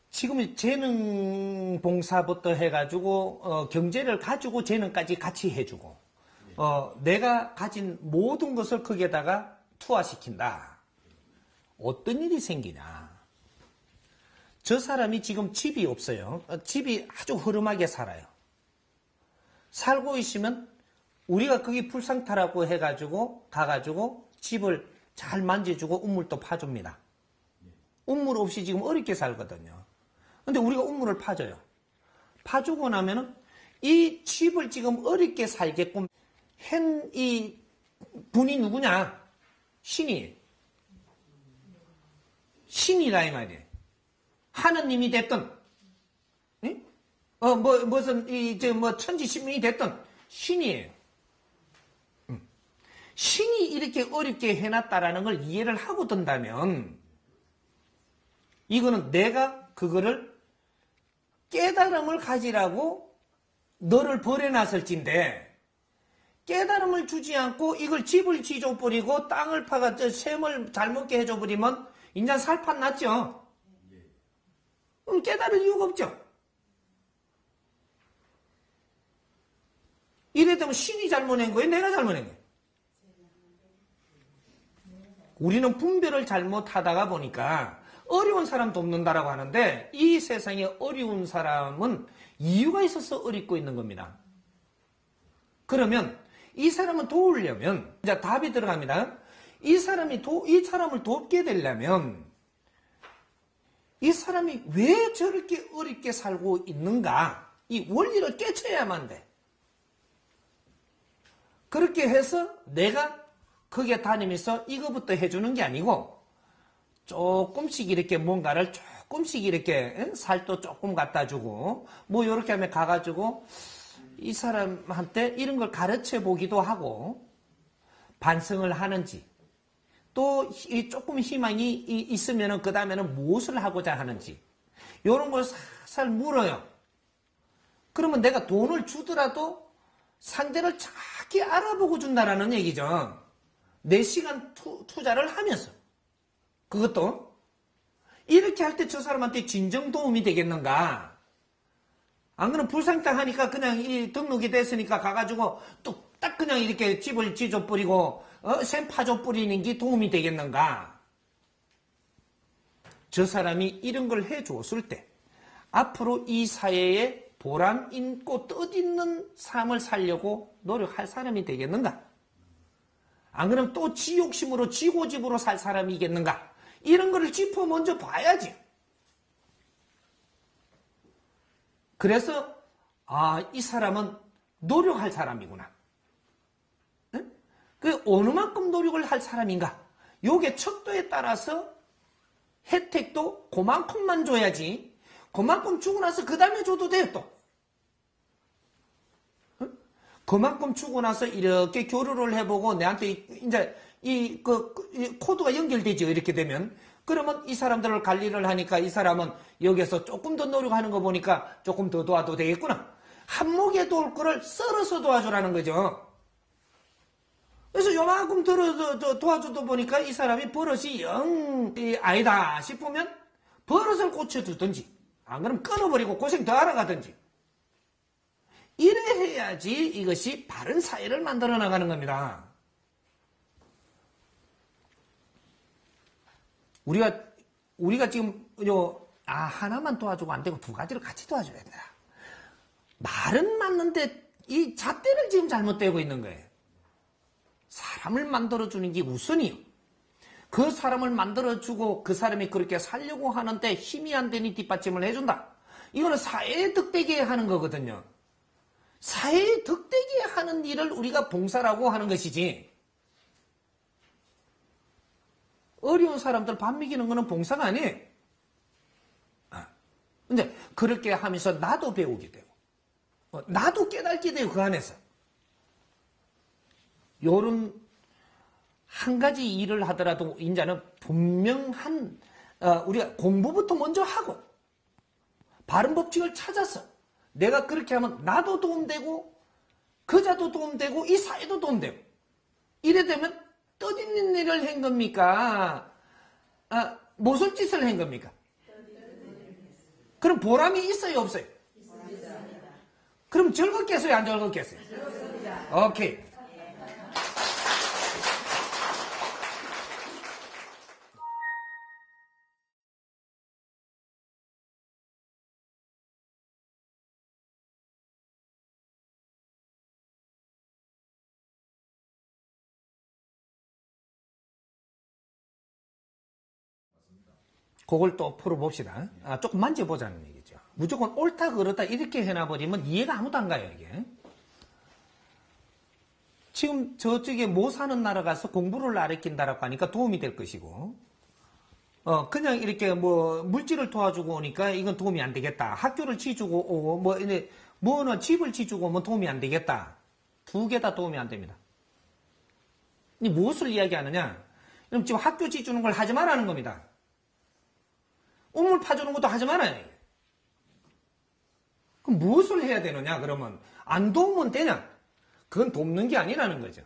지금 재능 봉사부터 해가지고 경제를 가지고 재능까지 같이 해주고 내가 가진 모든 것을 거기에다가 투하시킨다. 어떤 일이 생기냐? 저 사람이 지금 집이 없어요. 집이 아주 허름하게 살아요. 살고 있으면 우리가 거기 불상타라고 해가지고 가가지고 집을 잘 만져주고 우물도 파줍니다. 우물 없이 지금 어렵게 살거든요. 근데 우리가 우물을 파줘요. 파주고 나면은 이 집을 지금 어렵게 살게끔 한 이 분이 누구냐? 신이. 신이라 이 말이에요. 하느님이 됐든, 응? 무슨 천지신명이 됐든 신이에요. 신이 이렇게 어렵게 해놨다라는 걸 이해를 하고 든다면 이거는 내가 그거를 깨달음을 가지라고 너를 버려놨을진데 깨달음을 주지 않고 이걸 집을 지져버리고 땅을 파가 샘을 잘 먹게 해줘버리면 인간 살판 났죠. 그럼 깨달을 이유가 없죠. 이래 되면 신이 잘못한 거예요? 내가 잘못한 거예요? 우리는 분별을 잘못하다가 보니까 어려운 사람 돕는다라고 하는데 이 세상에 어려운 사람은 이유가 있어서 어렵고 있는 겁니다. 그러면 이 사람을 도우려면 이제 답이 들어갑니다. 이 사람을 돕게 되려면 이 사람이 왜 저렇게 어렵게 살고 있는가 이 원리를 깨쳐야만 돼. 그렇게 해서 내가 거기에 다니면서 이거부터 해주는 게 아니고 조금씩 이렇게 뭔가를 조금씩 이렇게 살도 조금 갖다 주고 뭐 이렇게 하면 가가지고 이 사람한테 이런 걸 가르쳐 보기도 하고 반성을 하는지 또 조금 희망이 있으면 그 다음에는 무엇을 하고자 하는지 이런 걸 살살 물어요. 그러면 내가 돈을 주더라도 상대를 정확히 알아보고 준다라는 얘기죠. 내 시간 투자를 하면서 그것도 이렇게 할 때 저 사람한테 진정 도움이 되겠는가? 안 그러면 불상땅 하니까 그냥 이 등록이 됐으니까 가가지고 뚝딱 그냥 이렇게 집을 지져버리고 샘 파줘버리는 게 도움이 되겠는가? 저 사람이 이런 걸 해줬을 때 앞으로 이 사회에 보람 있고 뜻있는 삶을 살려고 노력할 사람이 되겠는가? 안 그러면 또 지 욕심으로 지 고집으로 살 사람이겠는가? 이런 거를 짚어 먼저 봐야지. 그래서 이 사람은 노력할 사람이구나. 응? 그 어느 만큼 노력을 할 사람인가? 요게 척도에 따라서 혜택도 그만큼만 줘야지. 그만큼 주고 나서 그 다음에 줘도 돼요 또. 응? 그만큼 주고 나서 이렇게 교류를 해보고 내한테 이제 이 코드가 연결되죠. 이렇게 되면. 그러면 이 사람들을 관리를 하니까 이 사람은 여기서 조금 더 노력하는 거 보니까 조금 더 도와도 되겠구나. 한목에 도울 거를 썰어서 도와주라는 거죠. 그래서 요만큼 도와주다 보니까 이 사람이 버릇이 영 아니다 싶으면 버릇을 고쳐두든지 안 그러면 끊어버리고 고생 더 하러 가든지 이래 해야지 이것이 바른 사회를 만들어 나가는 겁니다. 우리가 지금 하나만 도와주고 안 되고 두 가지를 같이 도와줘야 된다. 말은 맞는데 이 잣대를 지금 잘못되고 있는 거예요. 사람을 만들어주는 게 우선이요. 그 사람을 만들어주고 그 사람이 그렇게 살려고 하는데 힘이 안 되니 뒷받침을 해준다. 이거는 사회에 득되게 하는 거거든요. 사회에 득되게 하는 일을 우리가 봉사라고 하는 것이지 어려운 사람들 밥 먹이는 거는 봉사가 아니에요. 근데 그렇게 하면서 나도 배우게 되고 나도 깨닫게 되고 그 안에서 요런 한 가지 일을 하더라도 이제는 분명한 우리가 공부부터 먼저 하고 바른 법칙을 찾아서 내가 그렇게 하면 나도 도움되고 그자도 도움되고 이 사회도 도움되고 이래 되면 뜻있는 일을 한 겁니까? 무슨 짓을 한 겁니까? 그럼 보람이 있어요, 없어요? 그럼 즐겁겠어요, 안 즐겁겠어요? 오케이. 그걸 또 풀어봅시다. 조금 만져보자는 얘기죠. 무조건 옳다 그렇다 이렇게 해놔버리면 이해가 아무도 안 가요, 이게. 지금 저쪽에 뭐 사는 나라 가서 공부를 가르친다라고 하니까 도움이 될 것이고, 그냥 이렇게 뭐 물질을 도와주고 오니까 이건 도움이 안 되겠다. 학교를 지주고 오고, 뭐는 집을 지주고 오면 도움이 안 되겠다. 두 개 다 도움이 안 됩니다. 이 무엇을 이야기하느냐? 그럼 지금 학교 지주는 걸 하지 말라는 겁니다. 우물 파주는 것도 하지 말아요. 그럼 무엇을 해야 되느냐? 그러면 안 도우면 되냐? 그건 돕는 게 아니라는 거죠.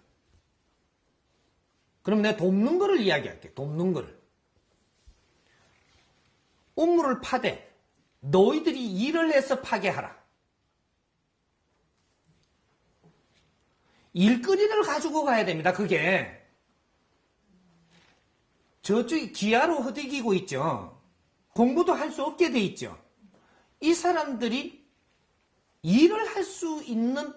그럼 내가 돕는 거를 이야기할게. 돕는 거를. 우물을 파되 너희들이 일을 해서 파게 하라. 일거리를 가지고 가야 됩니다. 그게. 저쪽이 기아로 허덕이고 있죠. 공부도 할 수 없게 돼 있죠. 이 사람들이 일을 할 수 있는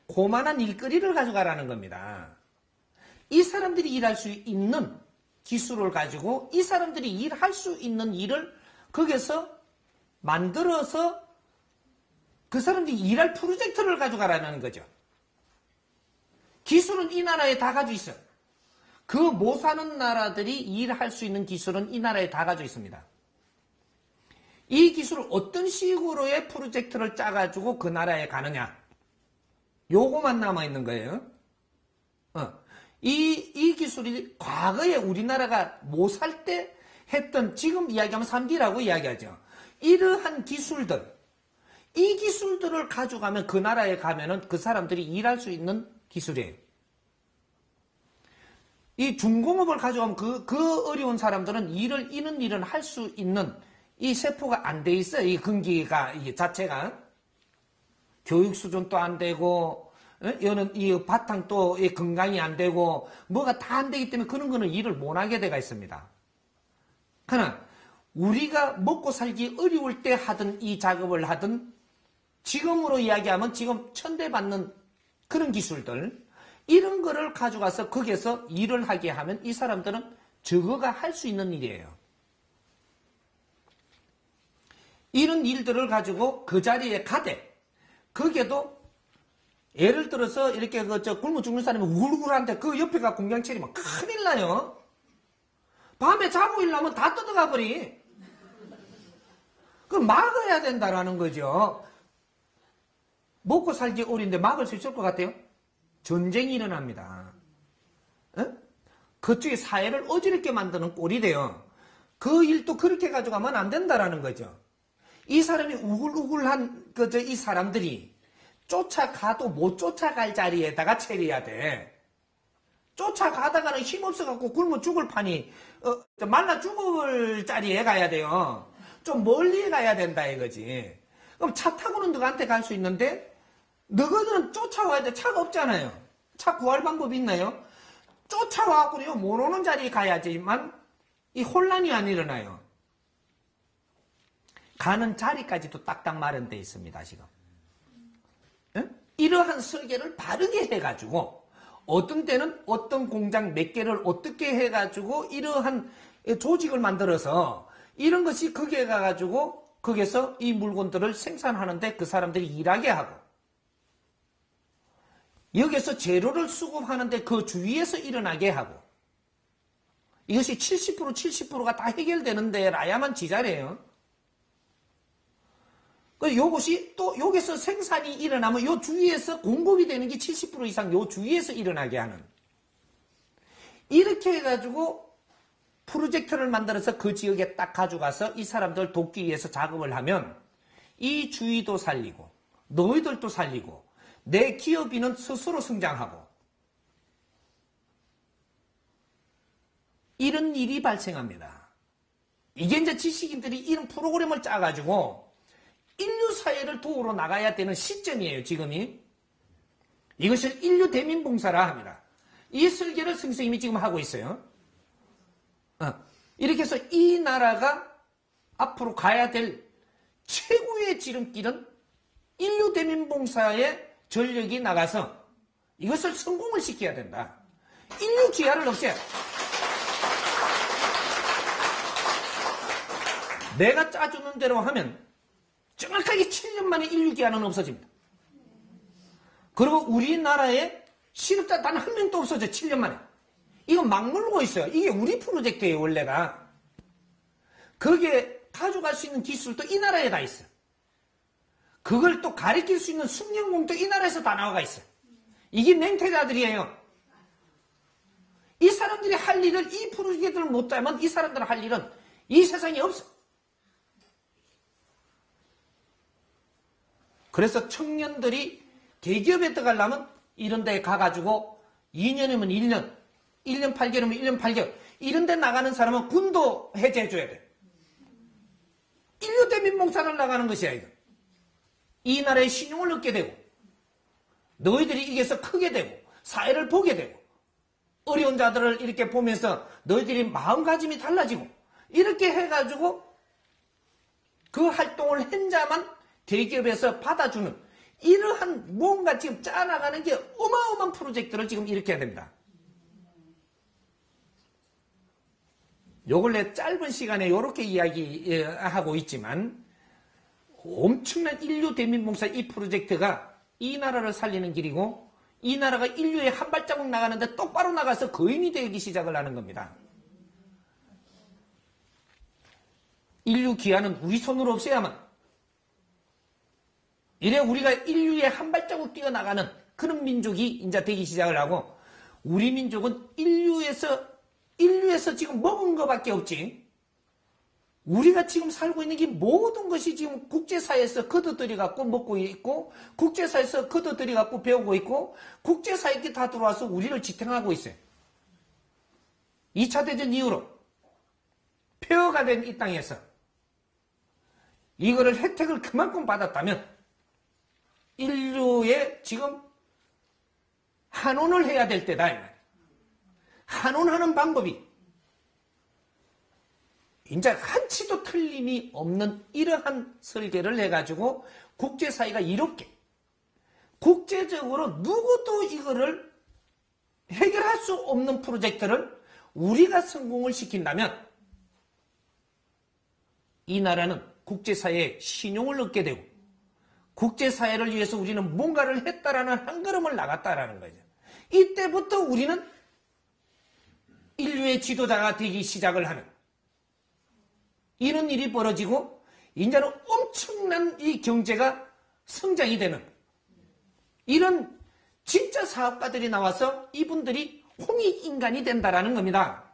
고만한 일거리를 가져가라는 겁니다. 이 사람들이 일할 수 있는 기술을 가지고 이 사람들이 일할 수 있는 일을 거기서 만들어서 그 사람들이 일할 프로젝트를 가져가라는 거죠. 기술은 이 나라에 다 가지고 있어요. 그 못 사는 나라들이 일할 수 있는 기술은 이 나라에 다 가지고 있습니다. 이 기술을 어떤 식으로의 프로젝트를 짜가지고 그 나라에 가느냐. 요거만 남아있는 거예요. 이 기술이 과거에 우리나라가 못 살 때 했던, 지금 이야기하면 3D라고 이야기하죠. 이러한 기술들, 이 기술들을 가져가면 그 나라에 가면은 그 사람들이 일할 수 있는 기술이에요. 이 중공업을 가져가면 그 어려운 사람들은 이런 일은 할 수 있는 이 세포가 안 돼 있어요. 이 근기가, 이 자체가. 교육 수준도 안 되고, 이 바탕도 건강이 안 되고, 뭐가 다 안 되기 때문에 그런 거는 일을 못 하게 돼가 있습니다. 그러나, 우리가 먹고 살기 어려울 때 하던 이 작업을 하던, 지금으로 이야기하면 지금 천대받는 그런 기술들, 이런 거를 가져가서 거기에서 일을 하게 하면 이 사람들은 저거가 할 수 있는 일이에요. 이런 일들을 가지고 그 자리에 가되, 거기에도 예를 들어서 이렇게 굶어 죽는 사람이 우글우글한데 그 옆에가 공장 차리면 큰일 나요. 밤에 자고 일하면 다 뜯어가 버리. 그걸 막아야 된다라는 거죠. 먹고 살기 어려운데 막을 수 있을 것 같아요? 전쟁이 일어납니다. 그쪽에 사회를 어지럽게 만드는 꼴이 돼요. 그 일도 그렇게 가져가면 안 된다라는 거죠. 이 사람이 우글우글한 이 사람들이 쫓아가도 못 쫓아갈 자리에다가 차려야 돼. 쫓아가다가는 힘없어갖고 굶어 죽을 판이 말라 죽을 자리에 가야 돼요. 좀 멀리 가야 된다 이거지. 그럼 차 타고는 너한테 갈 수 있는데 너희들은 쫓아와야 돼. 차가 없잖아요. 차 구할 방법이 있나요? 쫓아와갖고요 못 오는 자리에 가야지만 이 혼란이 안 일어나요. 가는 자리까지도 딱딱 마련되어 있습니다, 지금. 이러한 설계를 바르게 해가지고, 어떤 때는 어떤 공장 몇 개를 어떻게 해가지고, 이러한 조직을 만들어서, 이런 것이 거기에 가가지고, 거기에서 이 물건들을 생산하는데 그 사람들이 일하게 하고, 여기에서 재료를 수급하는데 그 주위에서 일어나게 하고, 이것이 70%가 다 해결되는데 라야만 지자래요. 요것이 또 여기서 생산이 일어나면 요 주위에서 공급이 되는 게 70% 이상 요 주위에서 일어나게 하는, 이렇게 해가지고 프로젝트를 만들어서 그 지역에 딱 가져가서 이 사람들 돕기 위해서 작업을 하면 이 주위도 살리고 너희들도 살리고 내 기업인은 스스로 성장하고, 이런 일이 발생합니다. 이게 이제 지식인들이 이런 프로그램을 짜가지고 인류 사회를 도우러 나가야 되는 시점이에요, 지금이. 이것을 인류 대민봉사라 합니다. 이 설계를 선생님이 지금 하고 있어요. 이렇게 해서 이 나라가 앞으로 가야 될 최고의 지름길은 인류 대민봉사에 전력이 나가서 이것을 성공을 시켜야 된다. 인류 기아를 없애야 돼. 내가 짜주는 대로 하면 정확하게 7년 만에 인류 기아는 없어집니다. 그리고 우리나라에 실업자 단 한 명도 없어져, 7년 만에. 이거 막 누르고 있어요. 이게 우리 프로젝트예요, 원래가. 거기에 가져갈 수 있는 기술도 이 나라에 다 있어요. 그걸 또 가르칠 수 있는 숙련공도 이 나라에서 다 나와가 있어요. 이게 맹태자들이에요. 이 사람들이 할 일을, 이 프로젝트를 못 짜면 이 사람들 할 일은 이 세상에 없어. 그래서 청년들이 대기업에 들어가려면 이런 데에 가가지고 2년이면 1년, 1년 8개월이면 1년 8개월, 이런 데 나가는 사람은 군도 해제해줘야 돼. 인류 대민봉사를 나가는 것이야, 이거. 이 나라의 신용을 얻게 되고, 너희들이 이게서 크게 되고, 사회를 보게 되고, 어려운 자들을 이렇게 보면서 너희들이 마음가짐이 달라지고, 이렇게 해가지고 그 활동을 한 자만 대기업에서 받아주는 이러한 뭔가 지금 짜나가는 게 어마어마한 프로젝트를 지금 일으켜야 됩니다. 요 근래 짧은 시간에 이렇게 이야기하고 있지만 엄청난 인류 대민봉사 이 프로젝트가 이 나라를 살리는 길이고 이 나라가 인류에 한 발자국 나가는데 똑바로 나가서 거인이 되기 시작을 하는 겁니다. 인류 기아는 우리 손으로 없애야만 이래 우리가 인류에 한 발자국 뛰어나가는 그런 민족이 이제 되기 시작을 하고 우리 민족은 인류에서 지금 먹은 것밖에 없지. 우리가 지금 살고 있는 게 모든 것이 지금 국제사회에서 걷어들여갖고 먹고 있고 국제사회에서 걷어들여갖고 배우고 있고 국제사회에 다 들어와서 우리를 지탱하고 있어요. 2차 대전 이후로 폐허가 된 이 땅에서 이거를 혜택을 그만큼 받았다면 인류에 지금 한원을 해야 될 때다. 한원하는 방법이 이제 한치도 틀림이 없는 이러한 설계를 해가지고 국제사회가 이롭게 국제적으로 누구도 이거를 해결할 수 없는 프로젝트를 우리가 성공을 시킨다면 이 나라는 국제사회에 신용을 얻게 되고 국제사회를 위해서 우리는 뭔가를 했다라는 한 걸음을 나갔다라는 거죠. 이때부터 우리는 인류의 지도자가 되기 시작을 하는 이런 일이 벌어지고 이제는 엄청난 이 경제가 성장이 되는 이런 진짜 사업가들이 나와서 이분들이 홍익인간이 된다라는 겁니다.